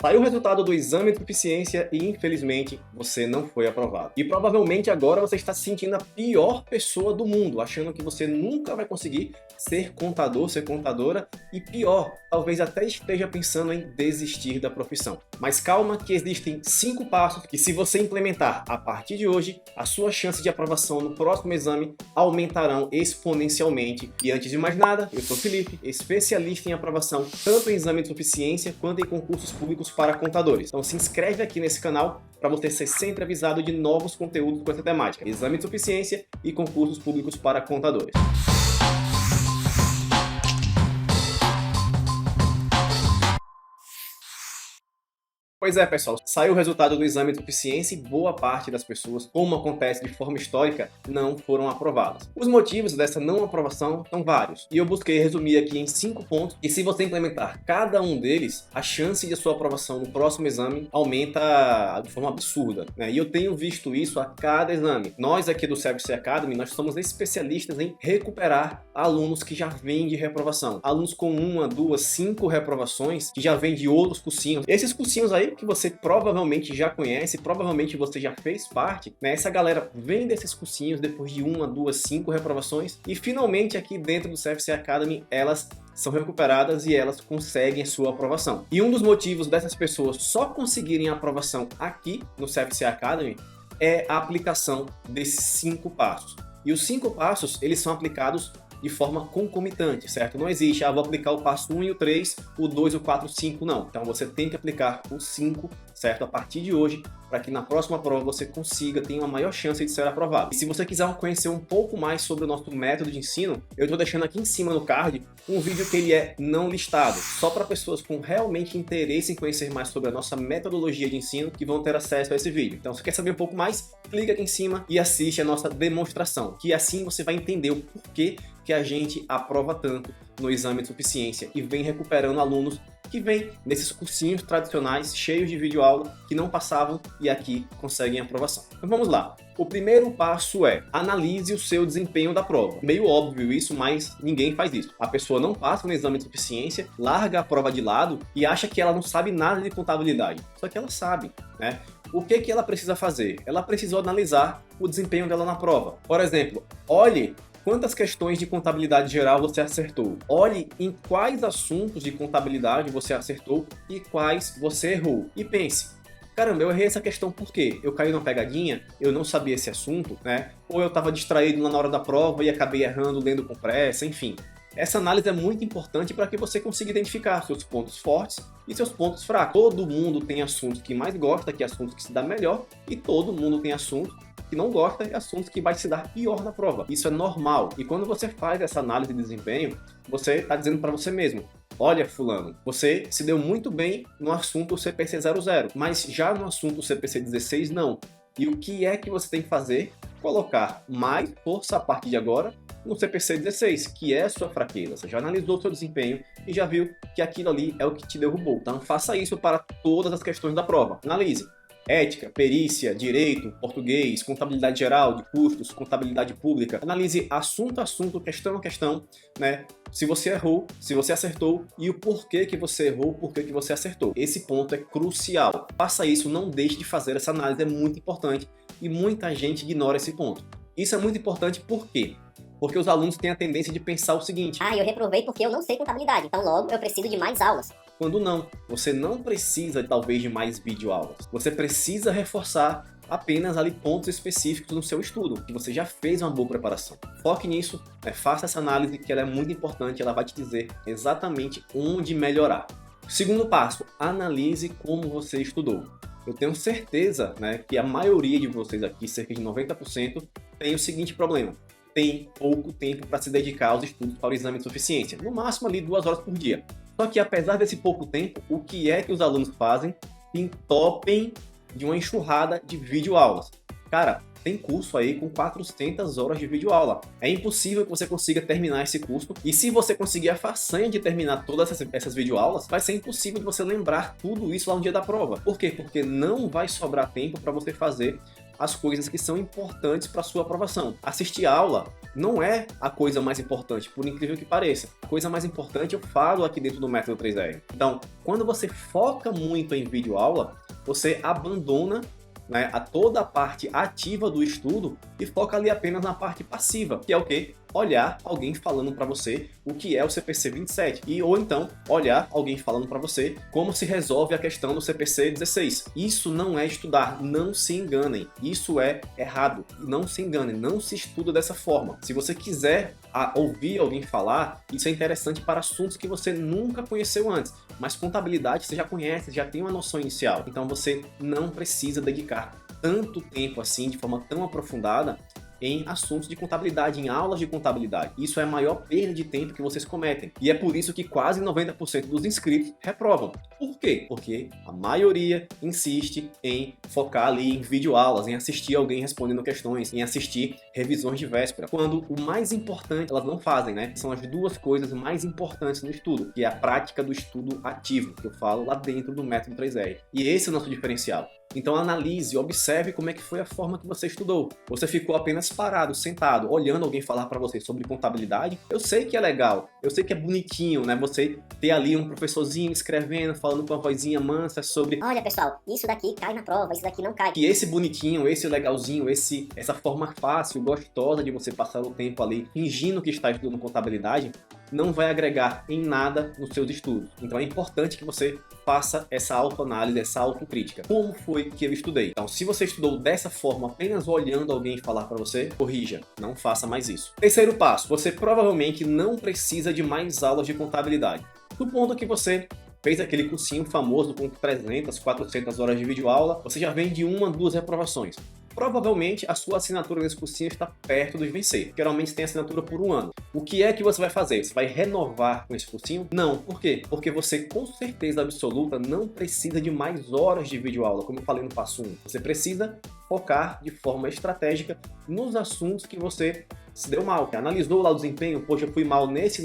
Saiu o resultado do exame de proficiência e, infelizmente, você não foi aprovado. E provavelmente agora você está se sentindo a pior pessoa do mundo, achando que você nunca vai conseguir ser contador, ser contadora, e pior, talvez até esteja pensando em desistir da profissão. Mas calma, que existem 5 passos que, se você implementar a partir de hoje, as suas chances de aprovação no próximo exame aumentarão exponencialmente. E antes de mais nada, eu sou Felipe, especialista em aprovação tanto em exame de proficiência quanto em concursos públicos para contadores. Então se inscreve aqui nesse canal para você ser sempre avisado de novos conteúdos com essa temática: exame de proficiência e concursos públicos para contadores. Pois é, pessoal, saiu o resultado do exame de proficiência e boa parte das pessoas, como acontece de forma histórica, não foram aprovadas. Os motivos dessa não aprovação são vários, e eu busquei resumir aqui em 5 pontos, e se você implementar cada um deles, a chance de sua aprovação no próximo exame aumenta de forma absurda, né? E eu tenho visto isso a cada exame. Nós aqui do CFC Academy, nós somos especialistas em recuperar alunos que já vêm de reprovação. Alunos com 1, 2, 5 reprovações, que já vêm de outros cursinhos. Esses cursinhos aí que você provavelmente já conhece, provavelmente você já fez parte, né? Essa galera vem desses cursinhos depois de 1, 2, 5 reprovações e finalmente aqui dentro do CFC Academy elas são recuperadas e elas conseguem a sua aprovação. E um dos motivos dessas pessoas só conseguirem a aprovação aqui no CFC Academy é a aplicação desses 5 passos. E os 5 passos, eles são aplicados de forma concomitante, certo? Não existe, vou aplicar o passo 1 e o 3, o 2, o 4, o 5, não. Então você tem que aplicar o 5, certo? A partir de hoje, para que na próxima prova você consiga, tenha uma maior chance de ser aprovado. E se você quiser conhecer um pouco mais sobre o nosso método de ensino, eu estou deixando aqui em cima no card um vídeo que ele é não listado, só para pessoas com realmente interesse em conhecer mais sobre a nossa metodologia de ensino que vão ter acesso a esse vídeo. Então, se você quer saber um pouco mais, clica aqui em cima e assiste a nossa demonstração, que assim você vai entender o porquê que a gente aprova tanto no exame de proficiência e vem recuperando alunos que vêm nesses cursinhos tradicionais, cheios de videoaula, que não passavam e aqui conseguem aprovação. Então vamos lá. O primeiro passo é: analise o seu desempenho da prova. Meio óbvio isso, mas ninguém faz isso. A pessoa não passa no exame de proficiência, larga a prova de lado e acha que ela não sabe nada de contabilidade. Só que ela sabe, né? O que ela precisa fazer? Ela precisa analisar o desempenho dela na prova. Por exemplo, olhe quantas questões de contabilidade geral você acertou. Olhe em quais assuntos de contabilidade você acertou e quais você errou. E pense: caramba, eu errei essa questão por quê? Eu caí numa pegadinha? Eu não sabia esse assunto, né? Ou eu estava distraído na hora da prova e acabei errando, lendo com pressa, enfim. Essa análise é muito importante para que você consiga identificar seus pontos fortes e seus pontos fracos. Todo mundo tem assuntos que mais gosta, que é assuntos que se dá melhor, e todo mundo tem assuntos que não gosta e assuntos que vai se dar pior na prova. Isso é normal. E quando você faz essa análise de desempenho, você está dizendo para você mesmo: olha, fulano, você se deu muito bem no assunto CPC 00, mas já no assunto CPC 16 não. E o que é que você tem que fazer? Colocar mais força a partir de agora no CPC 16, que é a sua fraqueza. Você já analisou o seu desempenho e já viu que aquilo ali é o que te derrubou. Então faça isso para todas as questões da prova. Analise ética, perícia, direito, português, contabilidade geral, de custos, contabilidade pública. Analise assunto a assunto, questão a questão, né? Se você errou, se você acertou e o porquê que você errou, o porquê que você acertou. Esse ponto é crucial. Faça isso, não deixe de fazer essa análise, é muito importante e muita gente ignora esse ponto. Isso é muito importante por quê? Porque os alunos têm a tendência de pensar o seguinte: eu reprovei porque eu não sei contabilidade, então logo eu preciso de mais aulas. Quando não, você não precisa talvez de mais videoaulas. Você precisa reforçar apenas ali pontos específicos no seu estudo, que você já fez uma boa preparação. Foque nisso, né? Faça essa análise que ela é muito importante, ela vai te dizer exatamente onde melhorar. Segundo passo, analise como você estudou. Eu tenho certeza, né, que a maioria de vocês aqui, cerca de 90%, tem o seguinte problema: tem pouco tempo para se dedicar aos estudos para o exame de suficiência, no máximo ali 2 horas por dia. Só que apesar desse pouco tempo, o que é que os alunos fazem? Se entopem de uma enxurrada de videoaulas. Cara, tem curso aí com 400 horas de videoaula. É impossível que você consiga terminar esse curso, e se você conseguir a façanha de terminar todas essas videoaulas, vai ser impossível de você lembrar tudo isso lá no dia da prova. Por quê? Porque não vai sobrar tempo para você fazer as coisas que são importantes para sua aprovação. Assistir aula não é a coisa mais importante, por incrível que pareça. A coisa mais importante eu falo aqui dentro do método 3R. Então, quando você foca muito em videoaula, você abandona, né, toda a parte ativa do estudo e foca ali apenas na parte passiva, que é o quê? Olhar alguém falando para você o que é o CPC 27 ou então olhar alguém falando para você como se resolve a questão do CPC 16. Isso não é estudar, não se enganem. Isso é errado. Não se enganem, não se estuda dessa forma. Se você quiser ouvir alguém falar, isso é interessante para assuntos que você nunca conheceu antes. Mas contabilidade você já conhece, já tem uma noção inicial. Então você não precisa dedicar tanto tempo assim, de forma tão aprofundada, em assuntos de contabilidade, em aulas de contabilidade. Isso é a maior perda de tempo que vocês cometem. E é por isso que quase 90% dos inscritos reprovam. Por quê? Porque a maioria insiste em focar ali em videoaulas, em assistir alguém respondendo questões, em assistir revisões de véspera, quando o mais importante elas não fazem, né? São as duas coisas mais importantes no estudo, que é a prática do estudo ativo, que eu falo lá dentro do método 3R. E esse é o nosso diferencial. Então analise, observe como é que foi a forma que você estudou. Você ficou apenas parado, sentado, olhando alguém falar para você sobre contabilidade? Eu sei que é legal, eu sei que é bonitinho, né? Você ter ali um professorzinho escrevendo, falando com uma vozinha mansa sobre: olha pessoal, isso daqui cai na prova, isso daqui não cai. E esse bonitinho, esse legalzinho, essa forma fácil, gostosa de você passar o tempo ali fingindo que está estudando contabilidade, não vai agregar em nada nos seus estudos. Então é importante que você faça essa autoanálise, essa autocrítica. Como foi que eu estudei? Então, se você estudou dessa forma, apenas olhando alguém falar para você, corrija, não faça mais isso. Terceiro passo, você provavelmente não precisa de mais aulas de contabilidade. Supondo que você fez aquele cursinho famoso com 300, 400 horas de videoaula, você já vem de 1 a 2 reprovações. Provavelmente a sua assinatura nesse cursinho está perto de vencer. Geralmente tem assinatura por 1 ano. O que é que você vai fazer? Você vai renovar com esse cursinho? Não. Por quê? Porque você com certeza absoluta não precisa de mais horas de videoaula, como eu falei no passo 1. Você precisa focar de forma estratégica nos assuntos que você se deu mal, que analisou lá o desempenho, poxa, eu fui mal nesse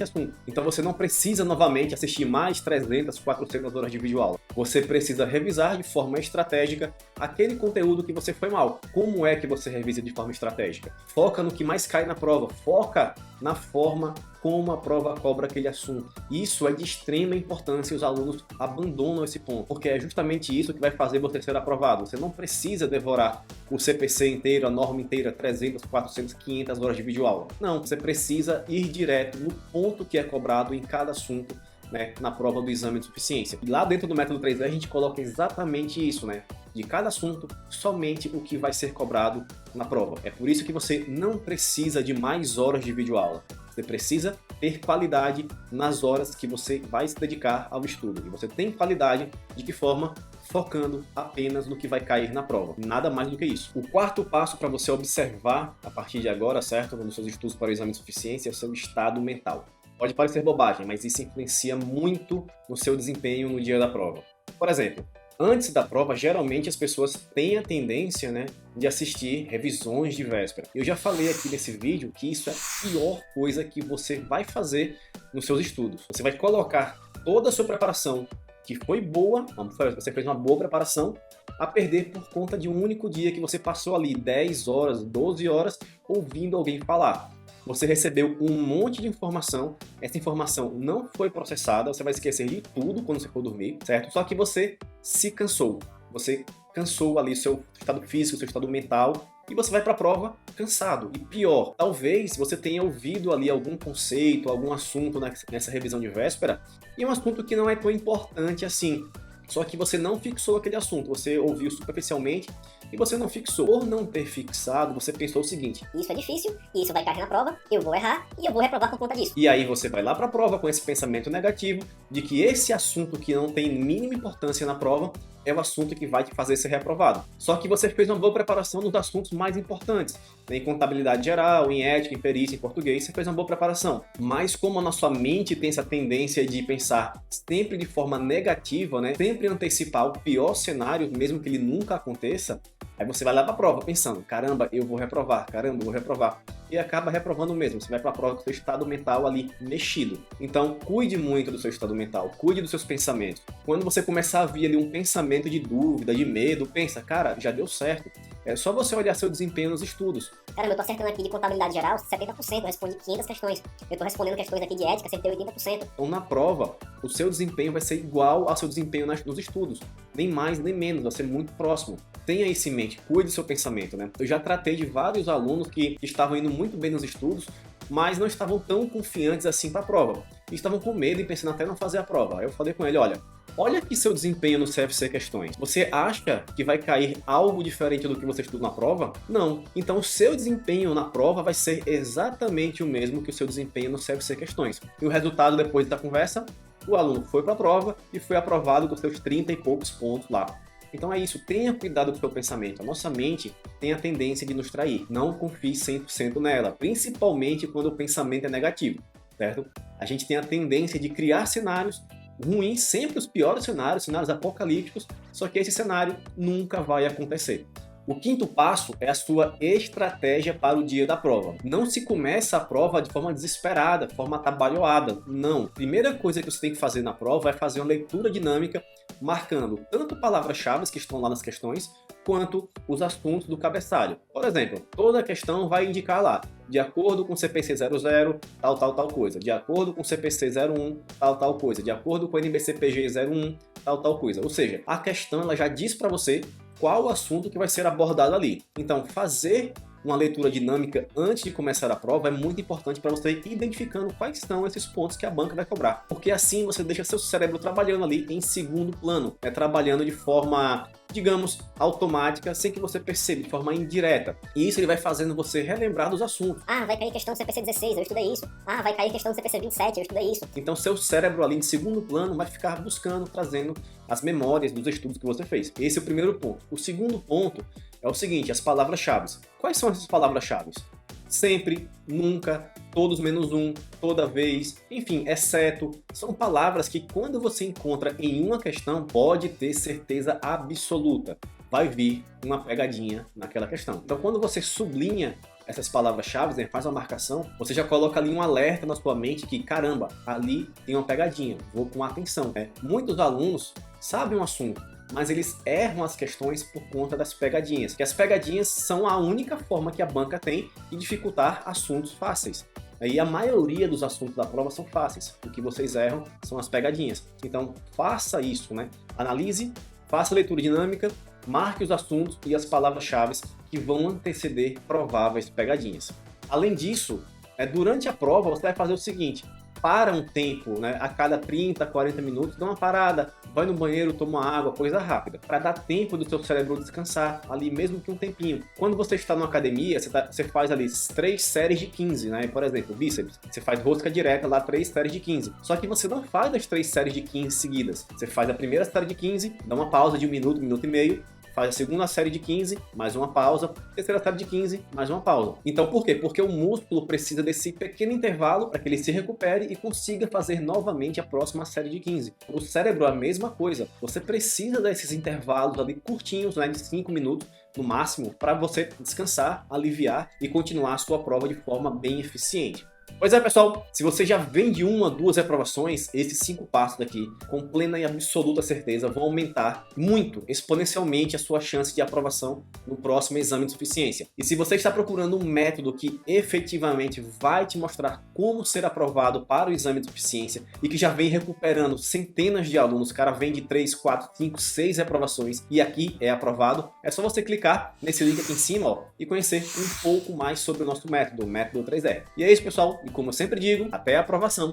assunto. Então você não precisa novamente assistir mais 300, 400 horas de videoaula. Você precisa revisar de forma estratégica aquele conteúdo que você foi mal. Como é que você revisa de forma estratégica? Foca no que mais cai na prova, foca na forma como a prova cobra aquele assunto. Isso é de extrema importância e os alunos abandonam esse ponto, porque é justamente isso que vai fazer você ser aprovado. Você não precisa devorar o CPC inteiro, a norma inteira, 300, 400, 500 horas de videoaula. Não, você precisa ir direto no ponto que é cobrado em cada assunto, né, na prova do exame de suficiência. E lá dentro do método 3R a gente coloca exatamente isso, né? De cada assunto, somente o que vai ser cobrado na prova. É por isso que você não precisa de mais horas de videoaula. Você precisa ter qualidade nas horas que você vai se dedicar ao estudo. E você tem qualidade de que forma? Focando apenas no que vai cair na prova. Nada mais do que isso. O quarto passo para você observar a partir de agora, certo? Nos seus estudos para o exame de suficiência, é o seu estado mental. Pode parecer bobagem, mas isso influencia muito no seu desempenho no dia da prova. Por exemplo, antes da prova, geralmente as pessoas têm a tendência, né, de assistir revisões de véspera. Eu já falei aqui nesse vídeo que isso é a pior coisa que você vai fazer nos seus estudos. Você vai colocar toda a sua preparação, que foi boa, você fez uma boa preparação, a perder por conta de um único dia que você passou ali 10 horas, 12 horas ouvindo alguém falar. Você recebeu um monte de informação, essa informação não foi processada, você vai esquecer de tudo quando você for dormir, certo? Só que você se cansou, você cansou ali seu estado físico, seu estado mental, e você vai para a prova cansado. E pior, talvez você tenha ouvido ali algum conceito, algum assunto nessa revisão de véspera, e é um assunto que não é tão importante assim. Só que você não fixou aquele assunto, você ouviu superficialmente e você não fixou. Por não ter fixado, você pensou o seguinte: isso é difícil, isso vai cair na prova, eu vou errar e eu vou reprovar por conta disso. E aí você vai lá para a prova com esse pensamento negativo de que esse assunto que não tem mínima importância na prova é o assunto que vai te fazer ser reprovado. Só que você fez uma boa preparação nos assuntos mais importantes. Em contabilidade geral, em ética, em perícia, em português, você fez uma boa preparação. Mas como a nossa mente tem essa tendência de pensar sempre de forma negativa, né? Sempre antecipar o pior cenário, mesmo que ele nunca aconteça, aí você vai lá para a prova pensando: caramba, eu vou reprovar, caramba, eu vou reprovar. E acaba reprovando mesmo. Você vai para a prova com o seu estado mental ali mexido. Então, cuide muito do seu estado mental, cuide dos seus pensamentos. Quando você começar a vir ali um pensamento de dúvida, de medo, pensa: cara, já deu certo. É só você olhar seu desempenho nos estudos. Caramba, eu tô acertando aqui de contabilidade geral 70%, eu respondi 500 questões. Eu tô respondendo questões aqui de ética, acertei 80%. Então, na prova, o seu desempenho vai ser igual ao seu desempenho nos estudos. Nem mais, nem menos, vai ser muito próximo. Tenha isso em mente, cuide do seu pensamento, né? Eu já tratei de vários alunos que estavam indo muito bem nos estudos, mas não estavam tão confiantes assim para a prova. E estavam com medo e pensando até não fazer a prova. Aí eu falei com ele, olha aqui seu desempenho no CFC Questões. Você acha que vai cair algo diferente do que você estuda na prova? Não. Então o seu desempenho na prova vai ser exatamente o mesmo que o seu desempenho no CFC Questões. E o resultado depois da conversa, o aluno foi para a prova e foi aprovado com seus 30 e poucos pontos lá. Então é isso, tenha cuidado com o seu pensamento. A nossa mente tem a tendência de nos trair. Não confie 100% nela, principalmente quando o pensamento é negativo, certo? A gente tem a tendência de criar cenários ruins, sempre os piores cenários apocalípticos, só que esse cenário nunca vai acontecer. O quinto passo é a sua estratégia para o dia da prova. Não se começa a prova de forma desesperada, de forma atabalhoada. Não. Primeira coisa que você tem que fazer na prova é fazer uma leitura dinâmica, marcando tanto palavras-chave que estão lá nas questões, quanto os assuntos do cabeçalho. Por exemplo, toda questão vai indicar lá, de acordo com o CPC 00, tal coisa. De acordo com o CPC 01, tal coisa. De acordo com o NBCPG 01, tal coisa. Ou seja, a questão ela já diz para você qual o assunto que vai ser abordado ali. Então, fazer uma leitura dinâmica antes de começar a prova é muito importante para você ir identificando quais são esses pontos que a banca vai cobrar. Porque assim você deixa seu cérebro trabalhando ali em segundo plano, trabalhando de forma, digamos, automática, sem que você perceba, de forma indireta. E isso ele vai fazendo você relembrar dos assuntos. Ah, vai cair questão do CPC 16, eu estudei isso. Ah, vai cair questão do CPC 27, eu estudei isso. Então seu cérebro ali em segundo plano vai ficar buscando, trazendo as memórias dos estudos que você fez. Esse é o primeiro ponto. O segundo ponto é o seguinte, as palavras-chave. Quais são essas palavras-chave? Sempre, nunca, todos menos um, toda vez, enfim, exceto. São palavras que quando você encontra em uma questão, pode ter certeza absoluta. Vai vir uma pegadinha naquela questão. Então quando você sublinha essas palavras-chave, faz uma marcação, você já coloca ali um alerta na sua mente que, caramba, ali tem uma pegadinha, vou com atenção. Muitos alunos sabem um assunto, mas eles erram as questões por conta das pegadinhas, que as pegadinhas são a única forma que a banca tem de dificultar assuntos fáceis. E a maioria dos assuntos da prova são fáceis, o que vocês erram são as pegadinhas. Então faça isso, Analise, faça a leitura dinâmica, marque os assuntos e as palavras-chave que vão anteceder prováveis pegadinhas. Além disso, durante a prova você vai fazer o seguinte, para um tempo, a cada 30, 40 minutos, dá uma parada, vai no banheiro, toma água, coisa rápida, para dar tempo do seu cérebro descansar, ali mesmo que um tempinho. Quando você está numa academia, você faz ali 3 séries de 15, Por exemplo, bíceps, você faz rosca direta lá, 3 séries de 15. Só que você não faz as 3 séries de 15 seguidas. Você faz a primeira série de 15, dá uma pausa de 1 minuto, 1 minuto e meio, faz a segunda série de 15, mais uma pausa, terceira série de 15, mais uma pausa. Então por quê? Porque o músculo precisa desse pequeno intervalo para que ele se recupere e consiga fazer novamente a próxima série de 15. O cérebro é a mesma coisa, você precisa desses intervalos ali curtinhos, de 5 minutos no máximo, para você descansar, aliviar e continuar a sua prova de forma bem eficiente. Pois é, pessoal, se você já vem de 1 a 2 reprovações, esses 5 passos aqui, com plena e absoluta certeza, vão aumentar muito, exponencialmente, a sua chance de aprovação no próximo exame de suficiência. E se você está procurando um método que efetivamente vai te mostrar como ser aprovado para o exame de suficiência e que já vem recuperando centenas de alunos, o cara vem de 3, 4, 5, 6 reprovações e aqui é aprovado, é só você clicar nesse link aqui em cima, e conhecer um pouco mais sobre o nosso método, o método 3R. E é isso, pessoal. E como eu sempre digo, até a aprovação!